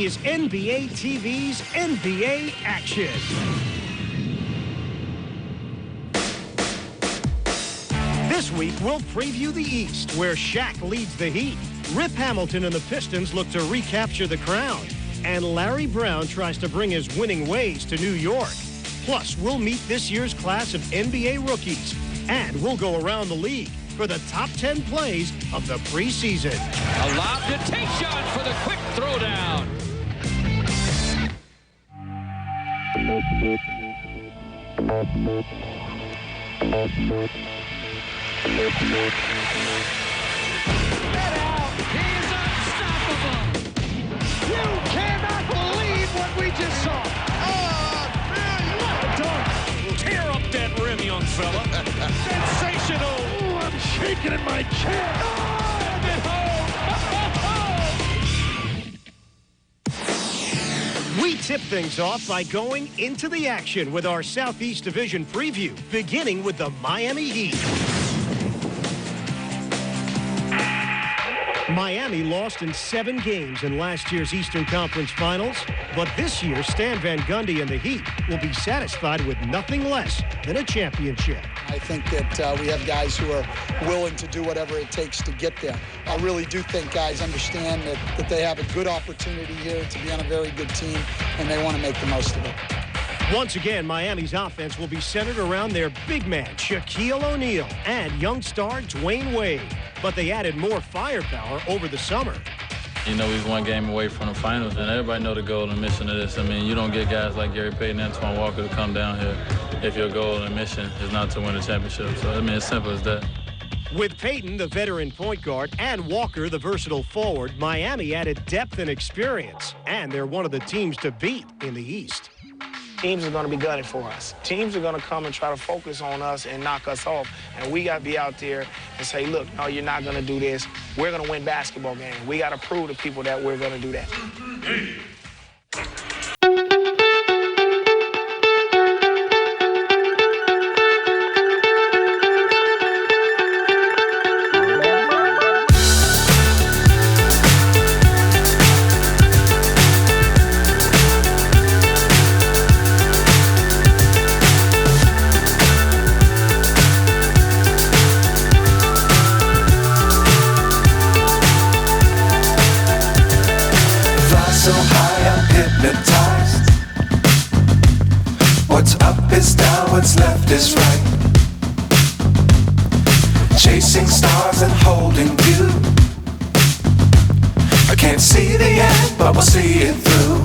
is NBA TV's NBA Action. This week, we'll preview the East, where Shaq leads the Heat. Rip Hamilton and the Pistons look to recapture the crown. And Larry Brown tries to bring his winning ways to New York. Plus, we'll meet this year's class of NBA rookies. And we'll go around the league for the top 10 plays of the preseason. A lob to Tayshaun for the quick throwdown. Get out! He's unstoppable! You cannot believe what we just saw! Oh, man, what a dunk! Tear up that rim, young fella. Sensational! Ooh, I'm shaking in my chair! Oh, Send it home! We tip things off by going into the action with our Southeast Division preview, beginning with the Miami Heat. Miami lost in 7 games in last year's Eastern Conference Finals, but this year, Stan Van Gundy and the Heat will be satisfied with nothing less than a championship. I think that we have guys who are willing to do whatever it takes to get there. I really do think guys understand that they have a good opportunity here to be on a very good team, and they want to make the most of it. Once again, Miami's offense will be centered around their big man, Shaquille O'Neal, and young star Dwayne Wade. But they added more firepower over the summer. You know, he's one game away from the finals, and everybody know the goal and mission of this. I mean, you don't get guys like Gary Payton and Antoine Walker to come down here if your goal and mission is not to win a championship. So, I mean, it's simple as that. With Payton, the veteran point guard, and Walker, the versatile forward, Miami added depth and experience, and they're one of the teams to beat in the East. Teams are going to be gunning for us. Teams are going to come and try to focus on us and knock us off. And we got to be out there and say, look, no, you're not going to do this. We're going to win basketball games. We got to prove to people that we're going to do that. So high I'm hypnotized. What's up is down, what's left is right. Chasing stars and holding you. I can't see the end, but we'll see it through.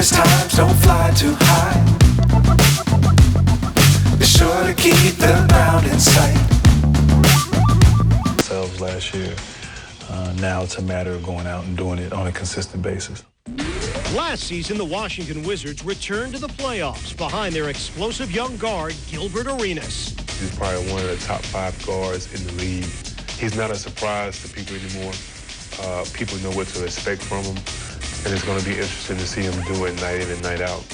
Times don't fly too high. Be sure to keep the ground in sight. Ourselves last year. Now it's a matter of going out and doing it on a consistent basis. Last season, the Washington Wizards returned to the playoffs behind their explosive young guard, Gilbert Arenas. He's probably one of the top 5 guards in the league. He's not a surprise to people anymore. People know what to expect from him. And it's going to be interesting to see him do it night in and night out.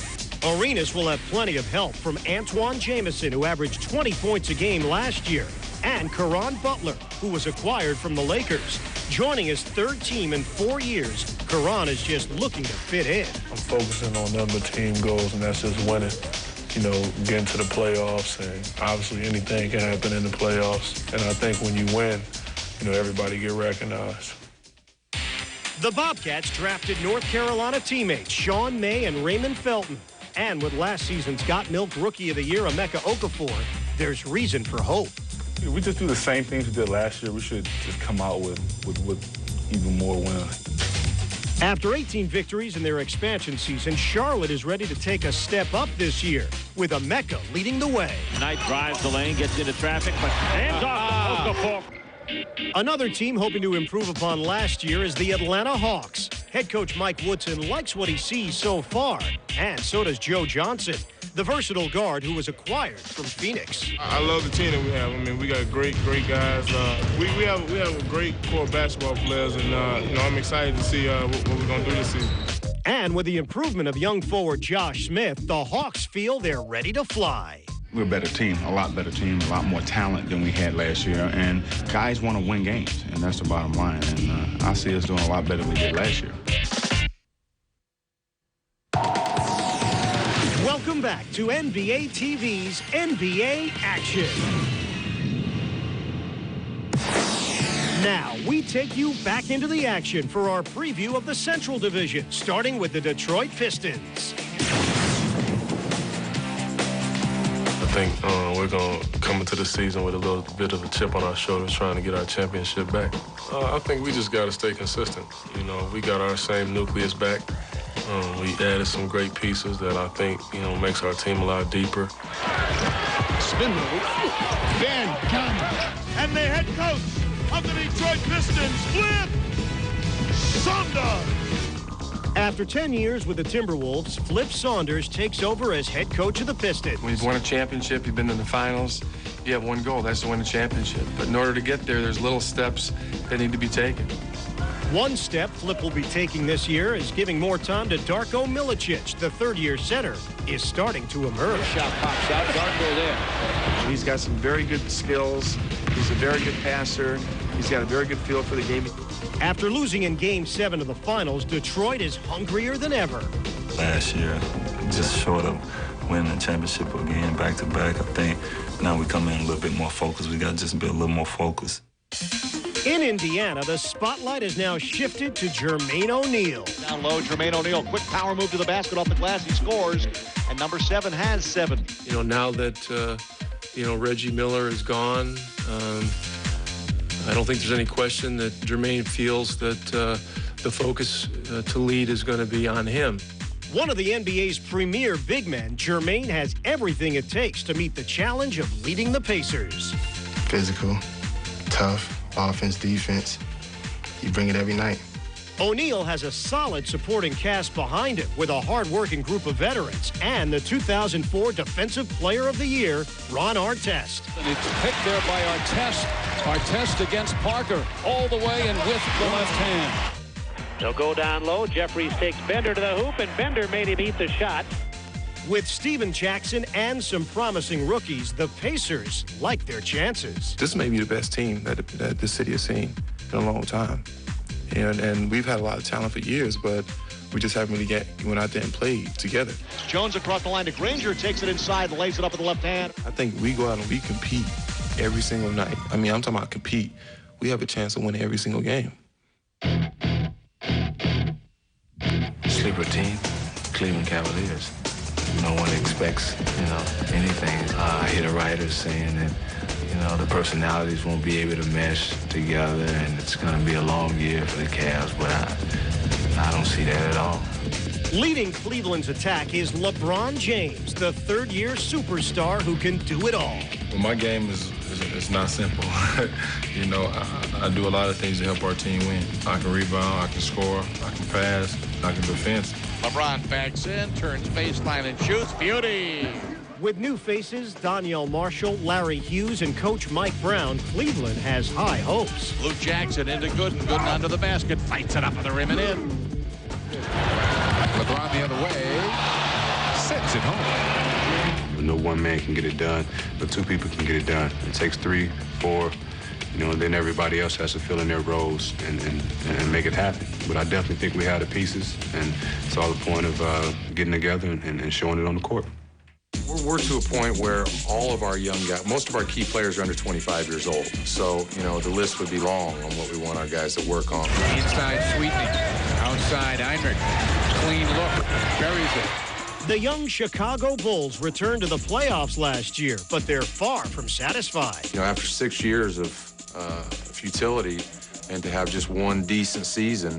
Arenas will have plenty of help from Antoine Jamison, who averaged 20 points a game last year, and Caron Butler, who was acquired from the Lakers. Joining his 3rd team in 4 years, Caron is just looking to fit in. I'm focusing on number team goals, and that's just winning. You know, getting to the playoffs, and obviously anything can happen in the playoffs. And I think when you win, you know, everybody get recognized. The Bobcats drafted North Carolina teammates Sean May and Raymond Felton. And with last season's Got Milk Rookie of the Year, Emeka Okafor, there's reason for hope. We just do the same things we did last year. We should just come out with even more wins. After 18 victories in their expansion season, Charlotte is ready to take a step up this year, with Emeka leading the way. Knight drives the lane, gets into traffic, but hands off to Okafor. Another team hoping to improve upon last year is the Atlanta Hawks. Head coach Mike Woodson likes what he sees so far, and so does Joe Johnson, the versatile guard who was acquired from Phoenix. I love the team that we have. I mean, we got great guys. We have a great core basketball players, and I'm excited to see what we're going to do this season. And with the improvement of young forward Josh Smith, the Hawks feel they're ready to fly. We're a better team, a lot better team, a lot more talent than we had last year, and guys want to win games, and that's the bottom line. And I see us doing a lot better than we did last year. Welcome back to NBA TV's NBA Action. Now, we take you back into the action for our preview of the Central Division, starting with the Detroit Pistons. I think we're going to come into the season with a little bit of a chip on our shoulders trying to get our championship back. I think we just got to stay consistent. You know, we got our same nucleus back. We added some great pieces that I think, makes our team a lot deeper. Spin move. Ben Gunn. And the head coach of the Detroit Pistons, Flip Saunders. After 10 years with the Timberwolves, Flip Saunders takes over as head coach of the Pistons. When you've won a championship, you've been in the finals, you have one goal, that's to win a championship. But in order to get there, there's little steps that need to be taken. One step Flip will be taking this year is giving more time to Darko Milicic. The third-year center is starting to emerge. Shot pops out, Darko there. He's got some very good skills. He's a very good passer. He's got a very good feel for the game. After losing in Game 7 of the finals, Detroit is hungrier than ever. Last year, just short of winning the championship again, back-to-back. I think now we come in a little bit more focused. We got to just be a little more focused. In Indiana, the spotlight is now shifted to Jermaine O'Neal. Down low, Jermaine O'Neal, quick power move to the basket off the glass. He scores, and number 7 has 7. Now that, Reggie Miller is gone, I don't think there's any question that Jermaine feels that the focus to lead is going to be on him. One of the NBA's premier big men, Jermaine has everything it takes to meet the challenge of leading the Pacers. Physical, tough, offense, defense. You bring it every night. O'Neal has a solid supporting cast behind him with a hard-working group of veterans and the 2004 Defensive Player of the Year, Ron Artest. And it's picked there by Artest. Artest against Parker, all the way and with the left hand. They'll go down low. Jeffries takes Bender to the hoop, and Bender made him eat the shot. With Steven Jackson and some promising rookies, the Pacers like their chances. This may be the best team that the city has seen in a long time. And we've had a lot of talent for years, but we just haven't really went out there and played together. Jones across the line to Granger, takes it inside, lays it up with the left hand. I think we go out and we compete every single night. I mean, I'm talking about compete. We have a chance to win every single game. Sleeper team, Cleveland Cavaliers. No one expects, anything. I hear the writers saying that, the personalities won't be able to mesh together, and it's going to be a long year for the Cavs, but I don't see that at all. Leading Cleveland's attack is LeBron James, the third-year superstar who can do it all. Well, my game is not simple. I do a lot of things to help our team win. I can rebound, I can score, I can pass, I can defend. LeBron backs in, turns baseline and shoots. Beauty! With new faces, Donyell Marshall, Larry Hughes, and Coach Mike Brown, Cleveland has high hopes. Luke Jackson into Gooden. Gooden onto the basket. Fights it up at the rim and in. LeBron the other way. Sends it home. No one man can get it done, but two people can get it done. It takes 3, 4, then everybody else has to fill in their roles and make it happen. But I definitely think we have the pieces, and it's all the point of getting together and showing it on the court. We're to a point where all of our young guys, most of our key players are under 25 years old. So, the list would be long on what we want our guys to work on. Inside Sweetney, outside Heinrich. Clean look, buries it. The young Chicago Bulls returned to the playoffs last year, but they're far from satisfied. After 6 years of futility and to have just one decent season,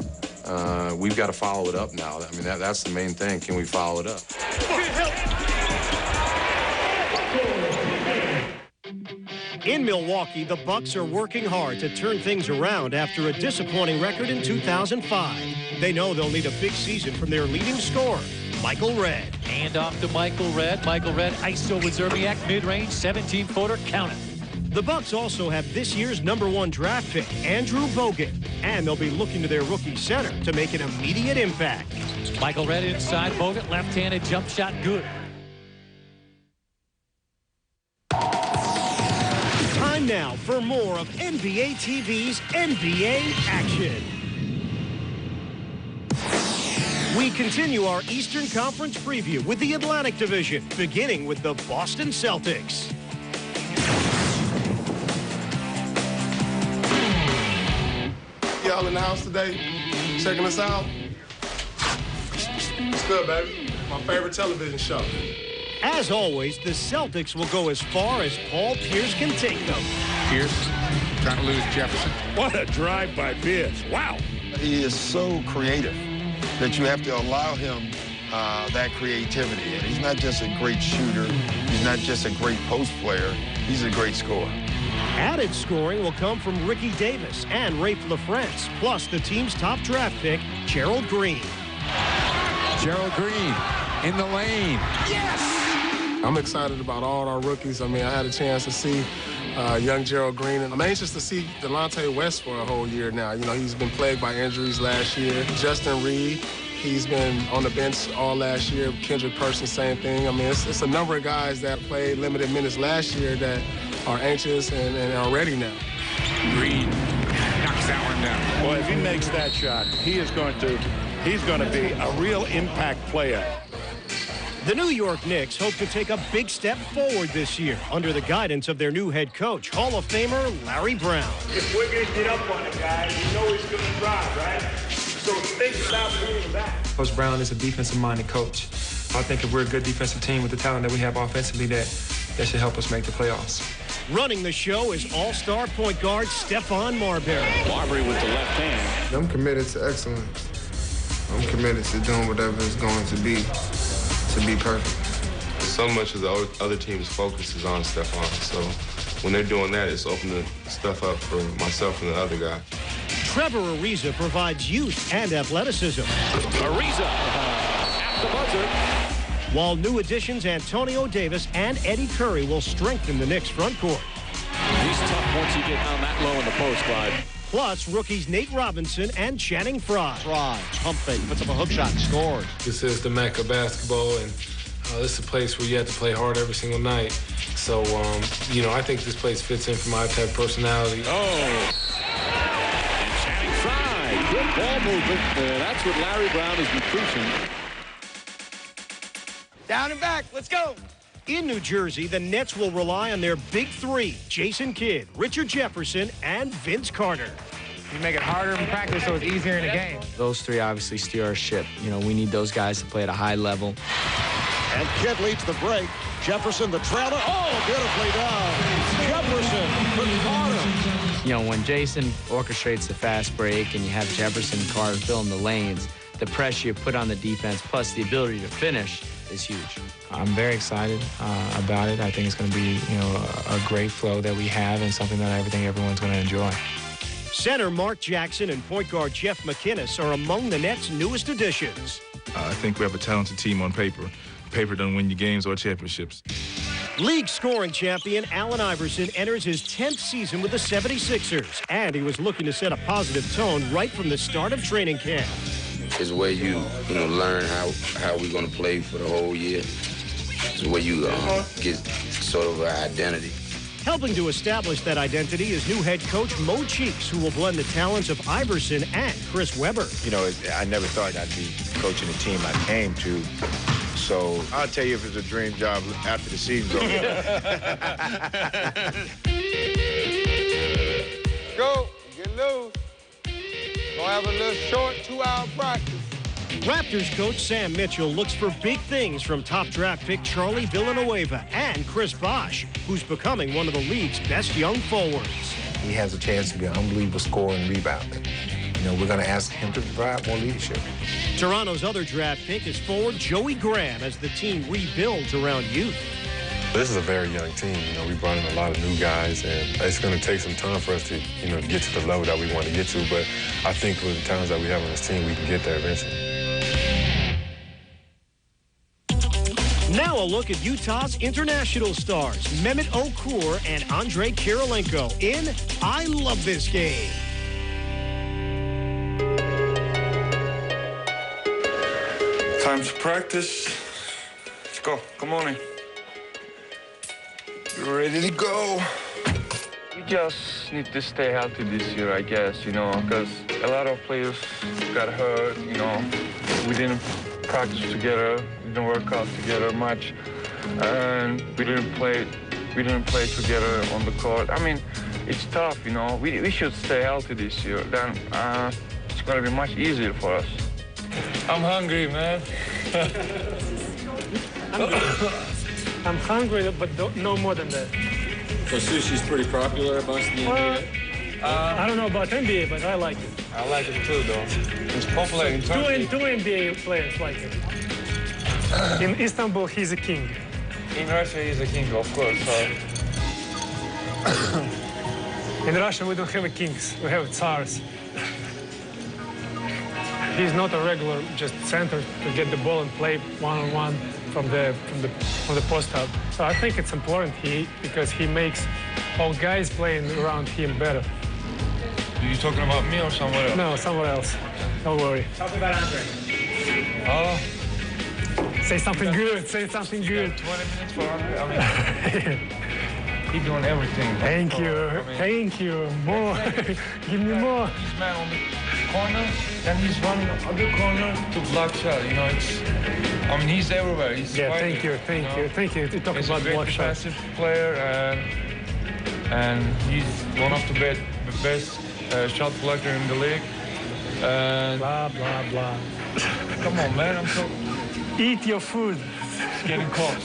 we've got to follow it up now. I mean, that's the main thing. Can we follow it up? In Milwaukee, the Bucks are working hard to turn things around after a disappointing record in 2005. They know they'll need a big season from their leading scorer, Michael Redd. Hand off to Michael Redd. Michael Redd, ISO with Zerbiak, mid-range, 17-footer, count it. The Bucks also have this year's #1 draft pick, Andrew Bogut, and they'll be looking to their rookie center to make an immediate impact. Michael Redd inside, Bogut, left-handed jump shot, good. Time now for more of NBA TV's NBA action. We continue our Eastern Conference preview with the Atlantic Division, beginning with the Boston Celtics. Y'all in the house today, checking us out? It's good, baby. My favorite television show. As always, the Celtics will go as far as Paul Pierce can take them. Pierce trying to lose Jefferson. What a drive by Pierce. Wow. He is so creative that you have to allow him that creativity. And he's not just a great shooter. He's not just a great post player. He's a great scorer. Added scoring will come from Ricky Davis and Rafe LaFrentz, plus the team's top draft pick, Gerald Green. Gerald Green in the lane. Yes! I'm excited about all our rookies. I mean, I had a chance to see young Gerald Green, and I'm anxious to see Delonte West for a whole year now. You know, he's been plagued by injuries last year. Justin Reed, he's been on the bench all last year. Kendrick Perkins, same thing. I mean, it's a number of guys that played limited minutes last year that are anxious and are ready now. Green knocks that one down. Boy, if he makes that shot, he's going to be a real impact player. The New York Knicks hope to take a big step forward this year under the guidance of their new head coach, Hall of Famer Larry Brown. If we're going to get up on a guy, you know he's going to drive, right? So think about moving back. Coach Brown is a defensive-minded coach. I think if we're a good defensive team with the talent that we have offensively, that should help us make the playoffs. Running the show is all-star point guard Stephon Marbury. Marbury with the left hand. I'm committed to excellence. I'm committed to doing whatever it's going to be perfect. So much of the other team's focus is on Stephon, so when they're doing that, it's opening stuff up for myself and the other guy. Trevor Ariza provides youth and athleticism. Ariza at the buzzer. While new additions Antonio Davis and Eddie Curry will strengthen the Knicks front court. He's tough once you get down that low in the post, Clyde. Plus, rookies Nate Robinson and Channing Frye. Frye, pump fake, puts up a hook shot and scores. This is the Mecca basketball, and this is a place where you have to play hard every single night. So, you know, I think this place fits in for my type of personality. Oh! And Channing Frye, good ball movement. That's what Larry Brown is recruiting. Down and back, let's go. In New Jersey, the Nets will rely on their big three, Jason Kidd, Richard Jefferson, and Vince Carter. You make it harder in practice so it's easier in the game. Those three obviously steer our ship. You know, we need those guys to play at a high level. And Kidd leads the break. Jefferson, the trailer. Oh, beautifully done. Jefferson for Carter. You know, when Jason orchestrates the fast break and you have Jefferson and Carter filling the lanes, the pressure you put on the defense plus the ability to finish is huge. I'm very excited about it. I think it's going to be, you know, a great flow that we have and something that I think everyone's going to enjoy. Center Mark Jackson and point guard Jeff McInnes are among the Nets' newest additions. I think we have a talented team on paper. Paper doesn't win you games or championships. League scoring champion Allen Iverson enters his 10th season with the 76ers, and he was looking to set a positive tone right from the start of training camp. It's where you learn how we're going to play for the whole year. It's where you get sort of an identity. Helping to establish that identity is new head coach Mo Cheeks, who will blend the talents of Iverson and Chris Webber. You know, I never thought I'd be coaching a team I came to. So I'll tell you if it's a dream job after the season's over. Go, get loose. Gonna have a little short 2-hour practice. Raptors coach Sam Mitchell looks for big things from top draft pick Charlie Villanueva and Chris Bosh, who's becoming one of the league's best young forwards. He has a chance to be an unbelievable scorer and rebounder. You know, we're going to ask him to provide more leadership. Toronto's other draft pick is forward Joey Graham as the team rebuilds around youth. This is a very young team. You know, we brought in a lot of new guys, and it's going to take some time for us to, you know, get to the level that we want to get to. But I think with the talents that we have on this team, we can get there eventually. Now a look at Utah's international stars, Mehmet Okur and Andrei Kirilenko in I Love This Game. Time to practice. Let's go. Come on in. You're ready to go. You just need to stay healthy this year, I guess, you know, because a lot of players got hurt, you know. We didn't practice together, we didn't work out together much, and we didn't play together on the court. I mean, it's tough, you know. We should stay healthy this year. Then it's going to be much easier for us. I'm hungry, man. I'm hungry, but no more than that. So sushi's pretty popular amongst the NBA? I don't know about NBA, but I like it. I like it too, though. It's popular in Turkey. Two NBA players like it. In Istanbul, he's a king. In Russia, he's a king, of course. In Russia, we don't have kings. We have tsars. He's not a regular just center to get the ball and play one-on-one from the post up. So I think it's important because he makes all guys playing around him better. Are you talking about me or someone else? No, someone else. Don't worry. Talk about Andre. Oh. Say something good. Say something good. 20 minutes for Andre. I mean, he's doing everything. Thank you. Thank you. More. Give me more. He's man on the corner, then he's running the other corner to block shot. You know, I mean, he's everywhere. He's thank you. Thank you. You talk about block shot. He's a great defensive player, and he's one of the best shot blocker in the league. Blah, blah, blah. Come on, man. I'm so... Eat your food. It's getting cold.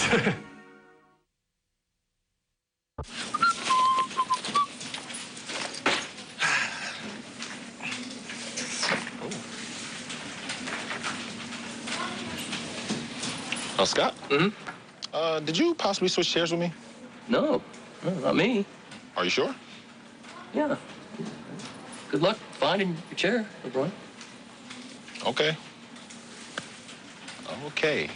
Scott? Mm-hmm. Did you possibly switch chairs with me? No, not me. Are you sure? Yeah. Good luck finding your chair, LeBron. Okay. Okay.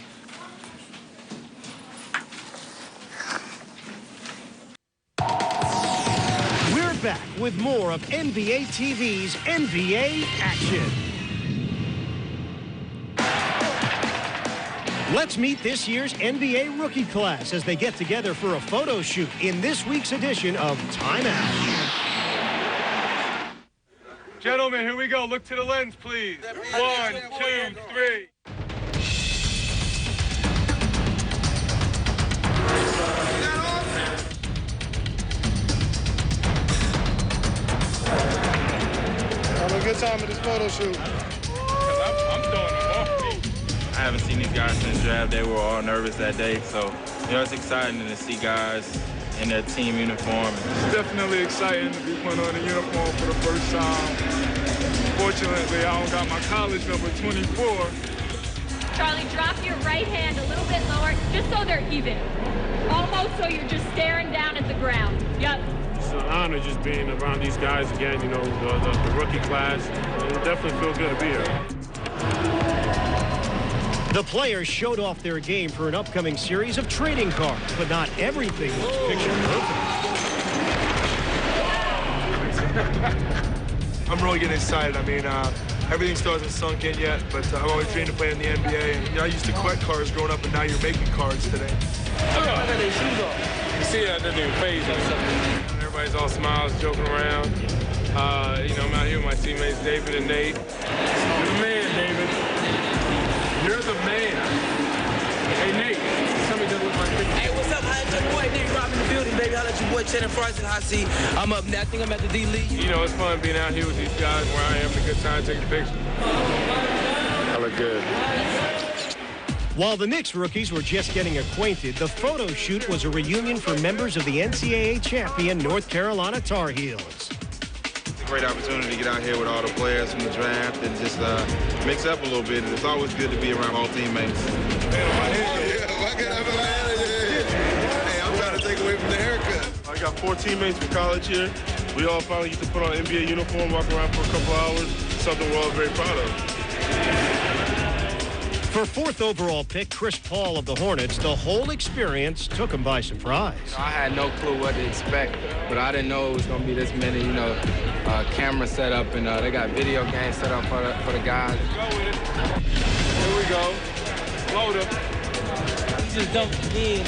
We're back with more of NBA TV's NBA Action. Let's meet this year's NBA rookie class as they get together for a photo shoot in this week's edition of Time Out. Gentlemen, here we go. Look to the lens, please. 1, 2, 3. Having a good time at this photo shoot. I'm throwing them off me. I haven't seen these guys since draft. They were all nervous that day. So, you know, it's exciting to see guys in their team uniform. It's definitely exciting to be putting on a uniform for the first time. Fortunately, I don't got my college number 24. Charlie, drop your right hand a little bit lower, just so they're even. Almost so you're just staring down at the ground. Yep. It's an honor just being around these guys again, you know, the rookie class. It definitely feels good to be here. The players showed off their game for an upcoming series of trading cards, but not everything was picture perfect. I'm really getting excited. I mean, everything still hasn't sunk in yet, but I've always dreamed to play in the NBA. And you know, I used to collect cards growing up, and now you're making cards today. You see that doesn't even phase me. Everybody's all smiles, joking around. You know, I'm out here with my teammates, David and Nate. You're the man, David. You're the man. Hey, Nate, tell me that look like me. Hey, what's up? Hi, it's your boy Nate Robb in the building, baby. Holla at your boy Shannon Fries in Hot Seat. I'm up now. I think I'm at the D-League. You know, it's fun being out here with these guys where I am, a good time taking pictures. I look good. While the Knicks rookies were just getting acquainted, the photo shoot was a reunion for members of the NCAA champion North Carolina Tar Heels. It's a great opportunity to get out here with all the players from the draft and just mix up a little bit. It's always good to be around all teammates. Hey, the haircut. I got 4 teammates from college here. We all finally get to put on an NBA uniform, walk around for a couple hours. Something we're all very proud of. For 4th overall pick Chris Paul of the Hornets, the whole experience took him by surprise. I had no clue what to expect, but I didn't know it was going to be this many, camera set up, and they got video games set up for the guys. Here we go. Load up. He just dunked in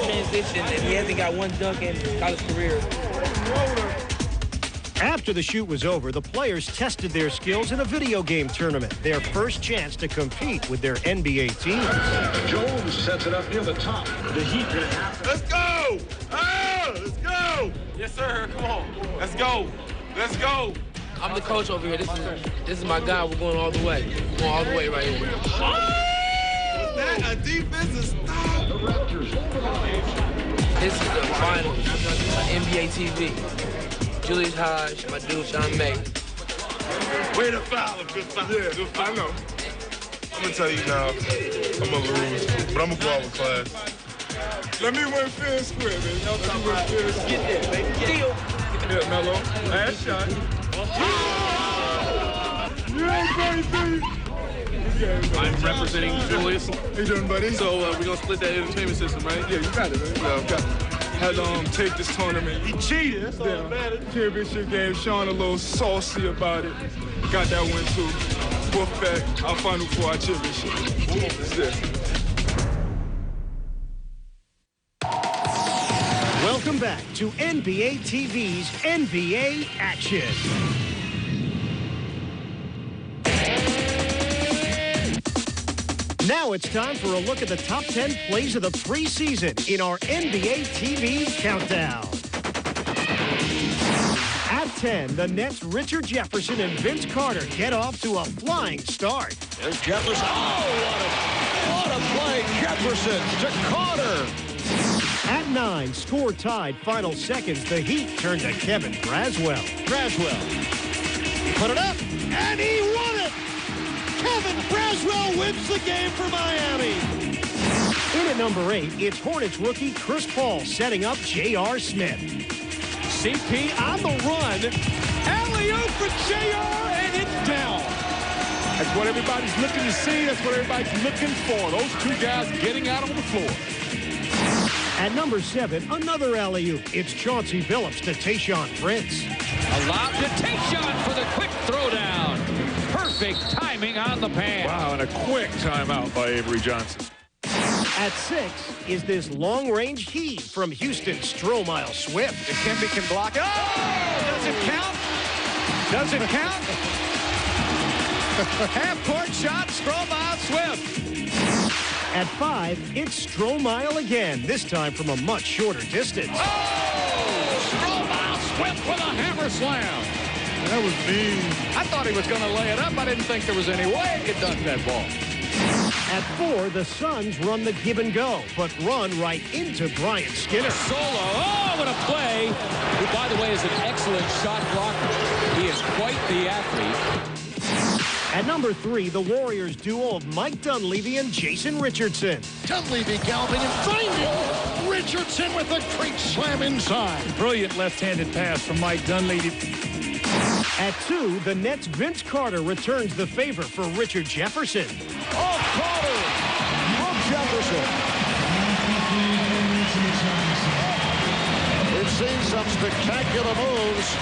transition, and he hasn't got one dunk in his college career. After the shoot was over, the players tested their skills in a video game tournament, their first chance to compete with their NBA teams. Jones sets it up near the top. The Heat gonna have. Let's go! Oh, let's go! Yes, sir. Come on. Let's go. Let's go. I'm the coach over here. This is my guy. We're going all the way. We're going all the way right here. Oh! Is that a defensive stop? The Raptors. This is the finals on NBA TV. Julius Hodge, my dude Sean May. Way to foul him. Good foul. Yeah, good foul. I know. I'm gonna tell you now, I'm gonna lose, but I'm gonna go out with class. Let me win fair and square, man. Y'all talking about fair and square. Get there, baby. Deal. Yeah, Melo. Last shot. Yeah, baby. I'm representing Julius. How you doing, buddy? So we're gonna split that entertainment system, right? Yeah, you got it, man. Yeah, got it. Had take this tournament. He cheated. That's all that matters. Championship game. Sean a little saucy about it. Got that win too. Wolfpack. Our final 4, our championship. That's it. Welcome back to NBA TV's NBA Action. Now it's time for a look at the top 10 plays of the preseason in our NBA TV Countdown. At 10, the Nets' Richard Jefferson and Vince Carter get off to a flying start. There's Jefferson. Oh, what a play. Jefferson to Carter. At 9, score tied, final seconds, the Heat turn to Kevin Braswell. He put it up, and he won it. Kevin Braswell wins the game for Miami. In at number 8, it's Hornets rookie Chris Paul setting up J.R. Smith. CP on the run. Alley-oop for J.R. and it's down. That's what everybody's looking to see. That's what everybody's looking for. Those 2 guys getting out on the floor. At number 7, another alley-oop. It's Chauncey Billups to Tayshaun Prince. A lob to Tayshaun for the quick throwdown. Perfect timing on the pass. Wow, and a quick timeout by Avery Johnson. At 6 is this long-range heave from Houston, Stromile Swift. Dikembe can block. Oh! Does it count? Does it count? Half-court shot, Stromile Swift. At 5, it's Stromile again, this time from a much shorter distance. Oh! Stromile Swift with a hammer slam. That was mean. I thought he was going to lay it up. I didn't think there was any way he could dunk that ball. At 4, the Suns run the give and go, but run right into Brian Skinner. Solo. Oh, what a play. Who, by the way, is an excellent shot blocker. He is quite the athlete. At number 3, the Warriors duo of Mike Dunleavy and Jason Richardson. Dunleavy galloping and finding Richardson with a great slam inside. Brilliant left-handed pass from Mike Dunleavy. At 2, the Nets' Vince Carter returns the favor for Richard Jefferson. Oh, Carter from Jefferson. We've seen some spectacular moves.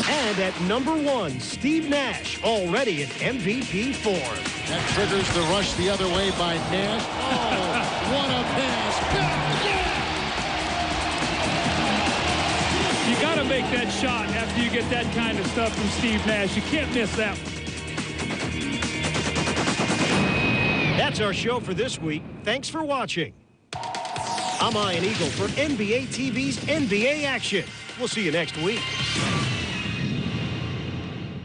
And at number 1, Steve Nash, already in MVP form. That triggers the rush the other way by Nash. Oh, what a pass. You got to make that shot after you get that kind of stuff from Steve Nash. You can't miss that one. That's our show for this week. Thanks for watching. I'm Ian Eagle for NBA TV's NBA Action. We'll see you next week.